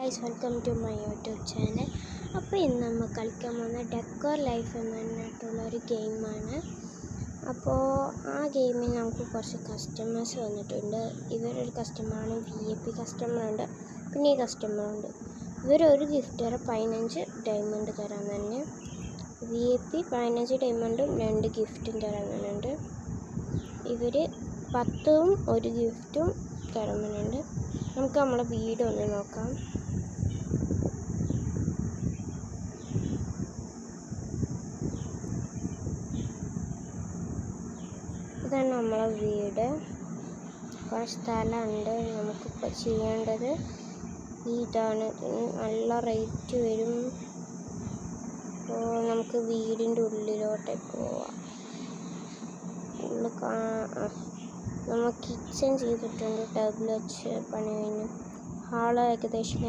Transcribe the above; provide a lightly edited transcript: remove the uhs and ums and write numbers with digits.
Guys, welcome to my YouTube channel. അപ്പോൾ ഇന്ന് നമ്മൾ കളിക്കാൻ പോകുന്ന ഡെക്കോർ ലൈഫ് എന്ന് പറഞ്ഞിട്ടുള്ളൊരു ഗെയിമാണ്. അപ്പോൾ ആ ഗെയിമിൽ നമുക്ക് കുറച്ച് കസ്റ്റമേഴ്സ് വന്നിട്ടുണ്ട്. ഇവരൊരു കസ്റ്റമറാണ്, VIP കസ്റ്റമറുണ്ട്, പിന്നെ ഈ കസ്റ്റമറുണ്ട്. ഇവരൊരു ഗിഫ്റ്റ് 15 ഡയമണ്ട് തരാൻ തന്നെ. VIP 15 ഡയമണ്ടും 2 ഗിഫ്റ്റും തരാനുണ്ട്. ഇവർ 10ഉം 1 ഗിഫ്റ്റും തരുന്നുണ്ട്. നമുക്ക് നമ്മളെ വീട് ഒന്ന് നോക്കാം. ഇതാണ് നമ്മളെ വീട്. കുറച്ച് സ്ഥലമുണ്ട്. നമുക്കിപ്പോൾ ചെയ്യേണ്ടത് ഇതാണ്. നല്ല റേറ്റ് വരും. അപ്പോൾ നമുക്ക് വീടിൻ്റെ ഉള്ളിലോട്ടേക്ക് പോവാം. നമ്മൾ കിച്ചൺ ചെയ്തിട്ടുണ്ട്. ടേബിൾ വെച്ച് പണി കഴിഞ്ഞു. ഹാള് ഏകദേശം